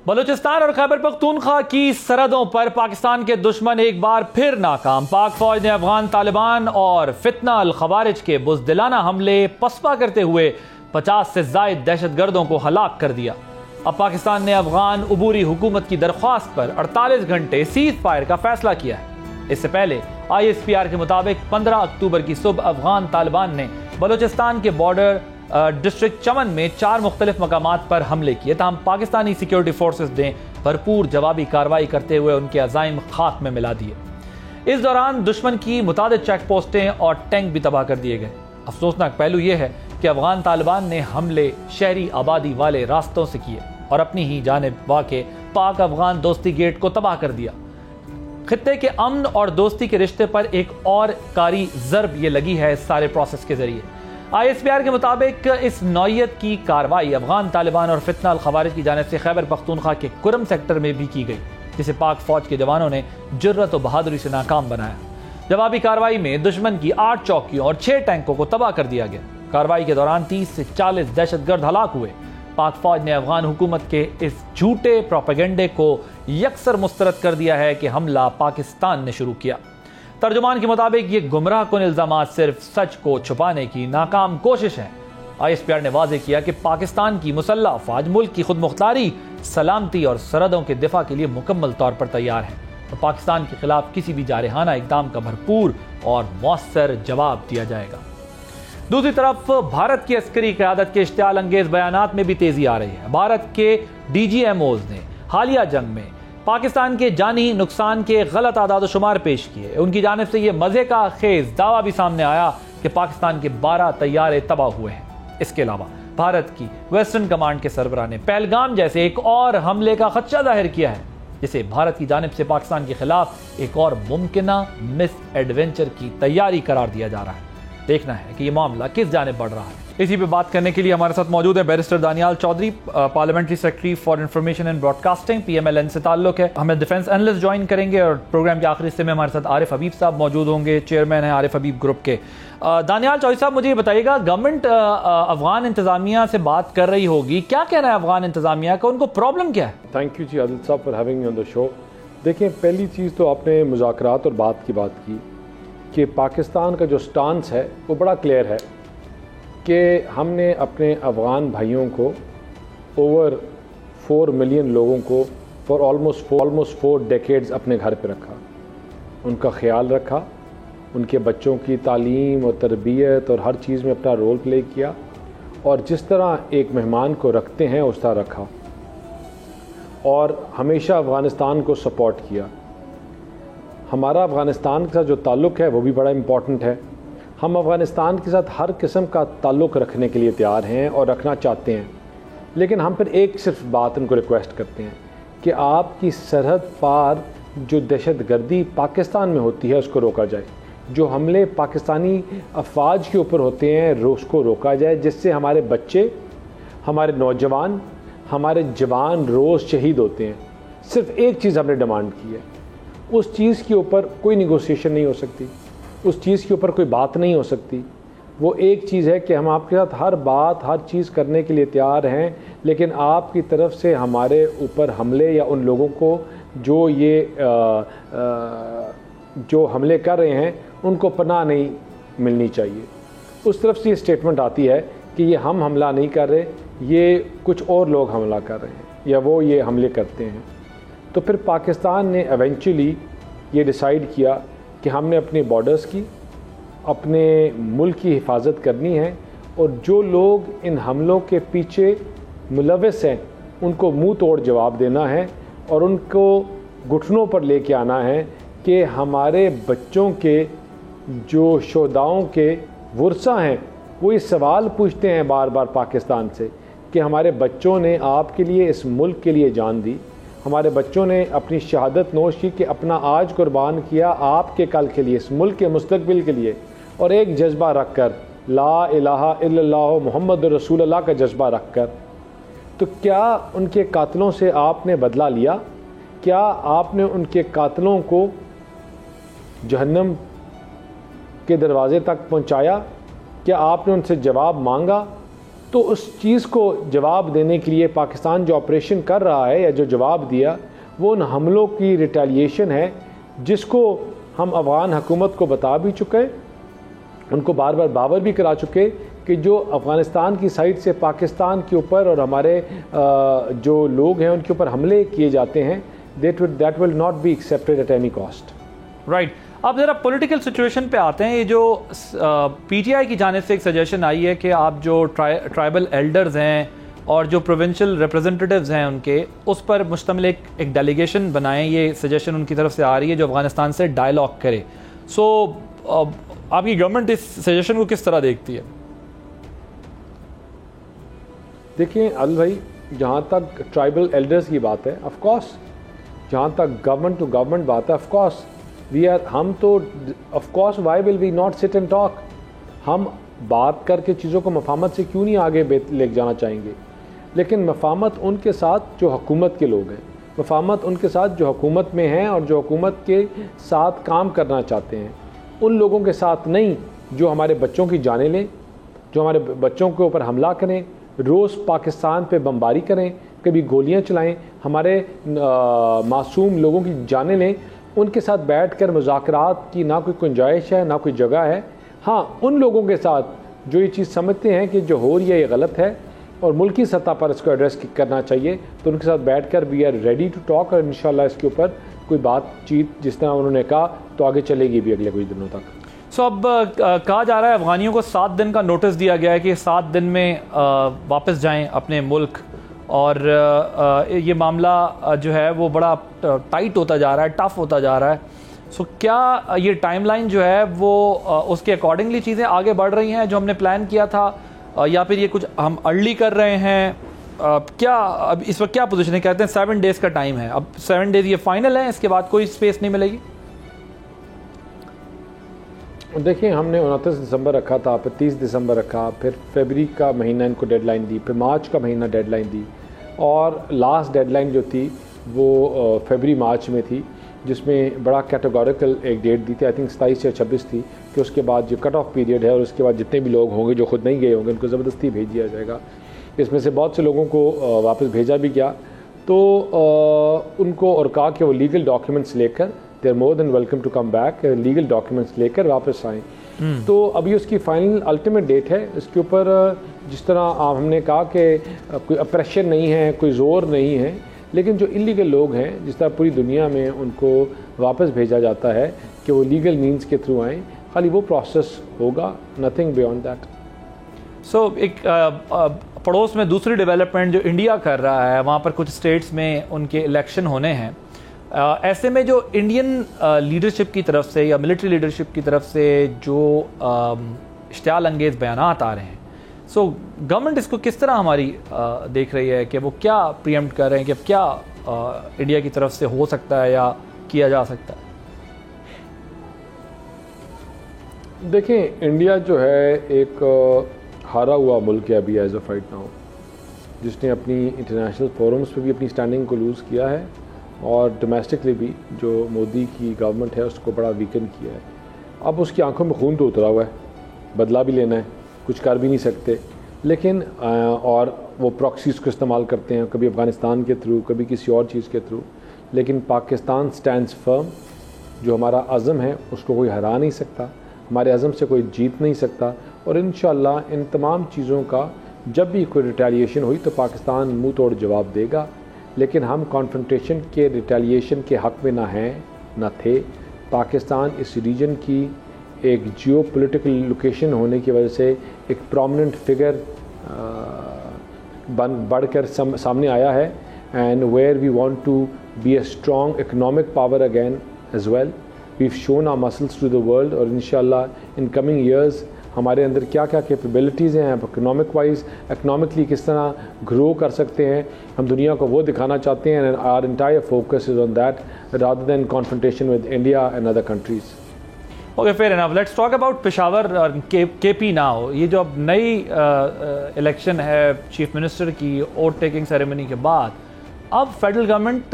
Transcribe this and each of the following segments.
बलूचिस्तान और खैबर पख्तूनख्वा की सरहदों पर पाकिस्तान के दुश्मन एक बार फिर नाकाम। पाक फौज ने अफगान तालिबान और फितना अल खवारिज के बुज़दिलाना हमले पसपा करते हुए 50 से ज़ायद दहशतगर्दों को हलाक कर दिया। अब पाकिस्तान ने अफगान उबूरी हुकूमत की दरख्वास्त पर 48 घंटे सीज फायर का फैसला किया है। इससे पहले ISPR के मुताबिक 15 अक्टूबर की सुबह अफगान तालिबान ने बलूचिस्तान के बॉर्डर डिस्ट्रिक्ट चमन में 4 मुख्तलिफ मकामात पर हमले किए, तहम पाकिस्तानी सिक्योरिटी फोर्सेस ने भरपूर जवाबी कार्रवाई करते हुए उनके अज़ाइम खाक में मिला दिए। इस दौरान दुश्मन की मुतादिद चेक पोस्टें और टैंक भी तबाह कर दिए गए। अफसोसनाक पहलू यह है कि अफगान तालिबान ने हमले शहरी आबादी वाले रास्तों से किए और अपनी ही जानिब वाक़े पाक अफगान दोस्ती गेट को तबाह कर दिया। खित्ते के अमन और दोस्ती के रिश्ते पर एक और कारी ज़रब ये लगी है इस सारे प्रोसेस के जरिए। ISPR के मुताबिक इस नौयत की कार्रवाई अफगान तालिबान और फितना अल खवारिज की जानिब से खैबर पख्तूनख्वा के कुरम सेक्टर में भी की गई, जिसे पाक फौज के जवानों ने जुर्रत और बहादुरी से नाकाम बनाया। जवाबी कार्रवाई में दुश्मन की 8 चौकियों और 6 टैंकों को तबाह कर दिया गया। कार्रवाई के दौरान 30 से 40 दहशतगर्द हलाक हुए। पाक फौज ने अफगान हुकूमत के इस झूठे प्रोपेगेंडे को यकसर मुस्तरद कर दिया है कि हमला पाकिस्तान ने शुरू किया। तर्जुमान के मुताबिक ये गुमराह कुन इल्जामात सिर्फ सच को छुपाने की नाकाम कोशिश है। ISPR ने वाज़ेह किया कि पाकिस्तान की मुसल्लह अफ़वाज मुल्क की खुद मुख्तारी, सलामती और सरहदों के दिफा के लिए मुकम्मल तौर पर तैयार है और पाकिस्तान के खिलाफ किसी भी जारहाना इक़दाम का भरपूर और मौसर जवाब दिया जाएगा। दूसरी तरफ भारत की अस्करी क़यादत के इश्तियाल अंगेज बयानात में भी तेजी आ रही है। भारत के DGMOs ने हालिया जंग में पाकिस्तान के जानी नुकसान के गलत आदाद शुमार पेश किए। उनकी जानिब से यह मजे का खेज दावा भी सामने आया कि पाकिस्तान के 12 तैयारे तबाह हुए हैं। इसके अलावा भारत की वेस्टर्न कमांड के सरबराह ने पहलगाम जैसे एक और हमले का खदशा जाहिर किया है, जिसे भारत की जानिब से पाकिस्तान के खिलाफ एक और मुमकिना मिस एडवेंचर की तैयारी करार दिया जा रहा है। देखना है कि यह मामला किस जानिब बढ़ रहा है। इसी पे बात करने के लिए हमारे साथ मौजूद है barrister Daniyal Chaudhry, parliamentary secretary for information and broadcasting, PMLN से ताल्लुक है। हमें डिफेंस एनालिस्ट ज्वाइन करेंगे और प्रोग्राम के आखिरी हिस्से में हमारे साथ आरिफ हबीब साहब मौजूद होंगे, चेयरमैन है आरिफ हबीब ग्रुप के। दानियाल चौधरी साहब, मुझे ये बताइएगा, गवर्नमेंट अफगान इंतजामिया से बात कर रही होगी, क्या कहना है अफगान इंतजामिया का, उनको प्रॉब्लम क्या है? थैंक यू जी आदिल साहब for having me on the show. देखिए, पहली चीज़ तो आपने मुज़ाकरात और बात की कि पाकिस्तान का जो स्टांस है वो बड़ा क्लियर है कि हमने अपने अफ़गान भाइयों को ओवर 4 मिलियन लोगों को फॉर ऑलमोस्ट 4 डेकेड्स अपने घर पे रखा, उनका ख्याल रखा, उनके बच्चों की तालीम और तरबियत और हर चीज़ में अपना रोल प्ले किया और जिस तरह एक मेहमान को रखते हैं उस तरह रखा और हमेशा अफ़गानिस्तान को सपोर्ट किया। हमारा अफ़गानिस्तान के साथ जो ताल्लुक़ है वो भी बड़ा इम्पॉर्टेंट है। हम अफ़गानिस्तान के साथ हर किस्म का ताल्लुक़ रखने के लिए तैयार हैं और रखना चाहते हैं, लेकिन हम फिर एक सिर्फ बात उनको रिक्वेस्ट करते हैं कि आपकी सरहद पार जो दहशतगर्दी पाकिस्तान में होती है उसको रोका जाए, जो हमले पाकिस्तानी अफवाज के ऊपर होते हैं उसको रोका जाए, जिससे हमारे बच्चे, हमारे नौजवान, हमारे जवान रोज़ शहीद होते हैं। सिर्फ एक चीज़ हमने डिमांड की है, उस चीज़ के ऊपर कोई निगोशिएशन नहीं हो सकती, उस चीज़ के ऊपर कोई बात नहीं हो सकती। वो एक चीज़ है कि हम आपके साथ हर बात हर चीज़ करने के लिए तैयार हैं, लेकिन आपकी तरफ से हमारे ऊपर हमले या उन लोगों को जो हमले कर रहे हैं उनको पनाह नहीं मिलनी चाहिए। उस तरफ से ये स्टेटमेंट आती है कि ये हम हमला नहीं कर रहे, ये कुछ और लोग हमला कर रहे हैं या वो ये हमले करते हैं। तो फिर पाकिस्तान ने एवेंचुअली ये डिसाइड किया कि हमने अपने बॉर्डर्स की, अपने मुल्क की हिफाजत करनी है और जो लोग इन हमलों के पीछे मुलव्वस हैं उनको मुंह तोड़ जवाब देना है और उनको घुटनों पर लेके आना है कि हमारे बच्चों के जो शोहदाओं के वर्सा हैं वो ये सवाल पूछते हैं बार बार पाकिस्तान से कि हमारे बच्चों ने आपके लिए, इस मुल्क के लिए जान दी, हमारे बच्चों ने अपनी शहादत नोश की कि अपना आज कुर्बान किया आपके कल के लिए, इस मुल्क के मुस्तकबिल के लिए, और एक जज्बा रख कर, ला इलाहा इल्लल्लाह मुहम्मद रसूलुल्लाह का जज्बा रख कर। तो क्या उनके कातलों से आपने बदला लिया? क्या आपने उनके कातलों को जहन्नम के दरवाज़े तक पहुंचाया? क्या आपने उनसे जवाब मांगा? तो उस चीज़ को जवाब देने के लिए पाकिस्तान जो ऑपरेशन कर रहा है या जो जवाब दिया वो उन हमलों की रिटेलिएशन है, जिसको हम अफ़गान हुकूमत को बता भी चुके, उनको बार बार बावर भी करा चुके कि जो अफ़गानिस्तान की साइड से पाकिस्तान के ऊपर और हमारे जो लोग हैं उनके ऊपर हमले किए जाते हैं, that will not be accepted at any cost. Right. अब ज़रा पॉलिटिकल सिचुएशन पे आते हैं। ये जो पीटीआई की जानिब से एक सजेशन आई है कि आप जो ट्राइबल एल्डर्स हैं और जो प्रोविंशियल रिप्रेजेंटेटिव्स हैं उनके उस पर मुश्तमिल एक डेलीगेशन बनाएं, ये सजेशन उनकी तरफ से आ रही है जो अफ़गानिस्तान से डायलॉग करे। सो आपकी गवर्नमेंट इस सजेशन को किस तरह देखती है? देखिए अल भाई, जहाँ तक ट्राइबल एल्डर्स की बात है, ऑफ कोर्स जहाँ तक गवर्नमेंट टू गवर्नमेंट बात है, ऑफ कोर्स हम तो of course why will we not sit and talk. हम बात करके चीज़ों को मफामत से क्यों नहीं आगे ले जाना चाहेंगे, लेकिन मफामत उनके साथ जो हुकूमत के लोग हैं, मफामत उनके साथ जो हुकूमत में हैं और जो हुकूमत के साथ काम करना चाहते हैं, उन लोगों के साथ नहीं जो हमारे बच्चों की जानें लें, जो हमारे बच्चों के ऊपर हमला करें, रोज़ पाकिस्तान पे बमबारी करें, कभी गोलियां चलाएं, हमारे मासूम लोगों की जानें लें। उनके साथ बैठकर मुज़ाकरात की ना कोई गुंजाइश है, ना कोई जगह है। हाँ, उन लोगों के साथ जो ये चीज़ समझते हैं कि जो हो रही है ये गलत है और मुल्की सतह पर इसको एड्रेस करना चाहिए, तो उनके साथ बैठकर we are ready to talk और इंशाल्लाह इसके ऊपर कोई बातचीत जिस तरह उन्होंने कहा तो आगे चलेगी भी अगले कुछ दिनों तक। सो अब कहा जा रहा है अफ़गानियों को 7 दिन का नोटिस दिया गया है कि 7 दिन में वापस जाएं अपने मुल्क, और ये मामला जो है वो बड़ा टाइट होता जा रहा है, टफ़ होता जा रहा है। सो क्या ये टाइमलाइन जो है वो उसके अकॉर्डिंगली चीज़ें आगे बढ़ रही हैं जो हमने प्लान किया था, या फिर ये कुछ हम अर्ली कर रहे हैं? क्या अब इस वक्त क्या पोजीशन है? कहते हैं 7 डेज़ का टाइम है, अब 7 डेज़ ये फाइनल है, इसके बाद कोई स्पेस नहीं मिलेगी? देखिए, हमने 29 दिसंबर रखा था, फिर 30 दिसंबर रखा, फिर फरवरी का महीना इनको डेडलाइन दी, फिर मार्च का महीना डेडलाइन दी, और लास्ट डेडलाइन जो थी वो फरवरी मार्च में थी, जिसमें बड़ा कैटेगोरिकल एक डेट दी थी, आई थिंक 27 या 26 थी, कि उसके बाद जो कट ऑफ पीरियड है और उसके बाद जितने भी लोग होंगे जो खुद नहीं गए होंगे उनको ज़बरदस्ती भेज दिया जाएगा। इसमें से बहुत से लोगों को वापस भेजा भी गया, तो उनको और कहा कि वो लीगल डॉक्यूमेंट्स लेकर, they are more than welcome to come back, legal documents लेकर वापस आएँ। तो अभी उसकी फाइनल अल्टीमेट डेट है। इसके ऊपर जिस तरह हमने कहा कि कोई अप्रेशन नहीं है, कोई ज़ोर नहीं है, लेकिन जो इलीगल लोग हैं जिस तरह पूरी दुनिया में उनको वापस भेजा जाता है कि वो लीगल मीन्स के थ्रू आएँ, खाली वो प्रोसेस होगा, नथिंग बियॉन्ड दैट। सो एक पड़ोस में दूसरी डेवलपमेंट जो इंडिया कर रहा है, वहाँ पर कुछ स्टेट्स में उनके इलेक्शन होने हैं। ऐसे में जो इंडियन लीडरशिप की तरफ से या मिलिट्री लीडरशिप की तरफ से जो इश्तियाल अंगेज़ बयानात आ रहे हैं, सो गवर्नमेंट इसको किस तरह हमारी देख रही है कि वो क्या प्रीएम्प्ट कर रहे हैं कि अब क्या इंडिया की तरफ से हो सकता है या किया जा सकता है? देखें, इंडिया जो है एक हारा हुआ मुल्क है अभी एज ऑफ राइट नाउ, जिसने अपनी इंटरनेशनल फोरम्स पे भी अपनी स्टैंडिंग को लूज़ किया है और डोमेस्टिकली भी जो मोदी की गवर्नमेंट है उसको बड़ा वीकन किया है। अब उसकी आंखों में खून तो उतरा हुआ है, बदला भी लेना है, कुछ कर भी नहीं सकते, लेकिन और वो प्रॉक्सीज़ को इस्तेमाल करते हैं, कभी अफ़गानिस्तान के थ्रू, कभी किसी और चीज़ के थ्रू, लेकिन पाकिस्तान स्टैंड्स फर्म। जो हमारा अज़म है उसको कोई हरा नहीं सकता, हमारे अज़म से कोई जीत नहीं सकता, और इंशाअल्लाह इन तमाम चीज़ों का जब भी कोई रिटेलिएशन हुई तो पाकिस्तान मुंह तोड़ जवाब देगा। लेकिन हम कॉन्फ्रंटेशन के रिटेलिएशन के हक़ में ना हैं ना थे। पाकिस्तान इस रीजन की एक जियोपॉलिटिकल लोकेशन होने की वजह से एक प्रोमिनेंट फिगर बढ़कर सामने आया है, and where we want to be a strong economic power again as well. We've shown our muscles to the world, और इंशाल्लाह इन कमिंग ईयर्स हमारे अंदर क्या क्या कैपेबिलिटीज़ हैं, इकोनॉमिक वाइज, इकोनॉमिकली किस तरह ग्रो कर सकते हैं, हम दुनिया को वो दिखाना चाहते हैं। And our entire focus is on that rather than confrontation with India and other countries. Okay, fair enough. Let's talk about Peshawar और केपी नाउ। ये जो अब नई इलेक्शन है चीफ मिनिस्टर की ओथ टेकिंग सेरेमनी के बाद, अब फेडरल गवर्नमेंट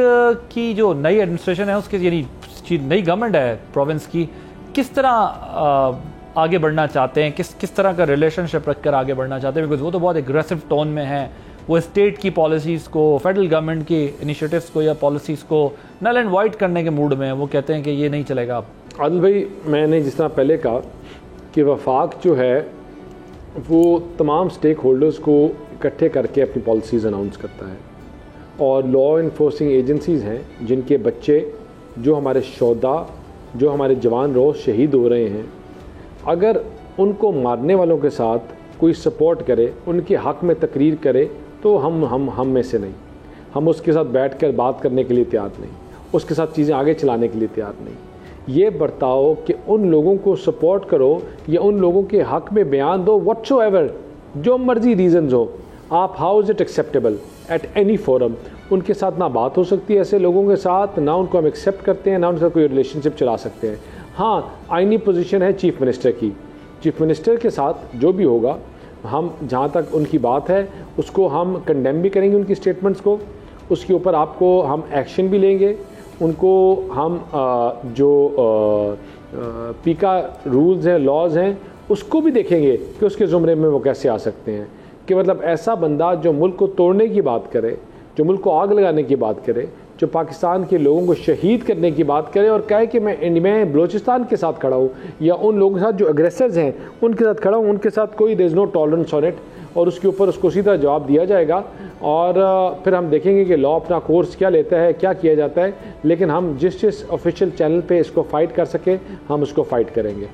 की जो नई एडमिनिस्ट्रेशन है उसकी, यानी नई गवर्नमेंट है प्रोविंस की, किस तरह आगे बढ़ना चाहते हैं, किस तरह का रिलेशनशिप रखकर आगे बढ़ना चाहते हैं? बिकॉज वो तो बहुत एग्रेसिव टोन में है, वो स्टेट की पॉलिसीज़ को, फेडरल गवर्नमेंट की इनिशिएटिव्स को या पॉलिसीज़ को नल एंड वाइट करने के मूड में है। वो कहते हैं कि ये नहीं चलेगा। आदिल भाई, मैंने जिस तरह पहले कहा कि वफाक जो है वो तमाम स्टेक होल्डर्स को इकट्ठे करके अपनी पॉलिसीज़ अनाउंस करता है, और लॉ इन्फोर्सिंग एजेंसीज़ हैं जिनके बच्चे, जो हमारे शोधा, जो हमारे जवान रोज़ शहीद हो रहे हैं, अगर उनको मारने वालों के साथ कोई सपोर्ट करे, उनके हक़ में तकरीर करे, तो हम में से नहीं, हम उसके साथ बैठकर बात करने के लिए तैयार नहीं, उसके साथ चीज़ें आगे चलाने के लिए तैयार नहीं। ये बर्ताओ कि उन लोगों को सपोर्ट करो या उन लोगों के हक़ में बयान दो, व्हाटसोएवर, जो मर्जी रीज़न्स हो आप, how is it acceptable at any forum. उनके साथ ना बात हो सकती है ऐसे लोगों के साथ, ना उनको हम एक्सेप्ट करते हैं, ना उनके साथ कोई रिलेशनशिप चला सकते हैं। हाँ, आइनी पोजीशन है चीफ़ मिनिस्टर की, चीफ़ मिनिस्टर के साथ जो भी होगा, हम जहाँ तक उनकी बात है उसको हम कंडेम भी करेंगे, उनकी स्टेटमेंट्स को, उसके ऊपर आपको हम एक्शन भी लेंगे, उनको हम पीका रूल्स हैं, लॉज हैं, उसको भी देखेंगे कि उसके ज़ुमरे में वो कैसे आ सकते हैं। कि मतलब ऐसा बंदा जो मुल्क को तोड़ने की बात करे, जो मुल्क को आग लगाने की बात करे, जो पाकिस्तान के लोगों को शहीद करने की बात करे और कहे कि मैं बलूचिस्तान के साथ खड़ा हूँ या उन लोगों के साथ जो अग्रेसर्स हैं उनके साथ खड़ा हूँ, उनके साथ कोई there is no tolerance on it, और उसके ऊपर उसको सीधा जवाब दिया जाएगा। और फिर हम देखेंगे कि लॉ अपना कोर्स क्या लेता है, क्या किया जाता है, लेकिन हम जिस ऑफिशियल चैनल पे इसको फाइट कर सके, हम उसको फाइट करेंगे।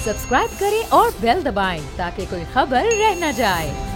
सब्सक्राइब करें और बेल दबाएं ताकि कोई खबर रह न जाए।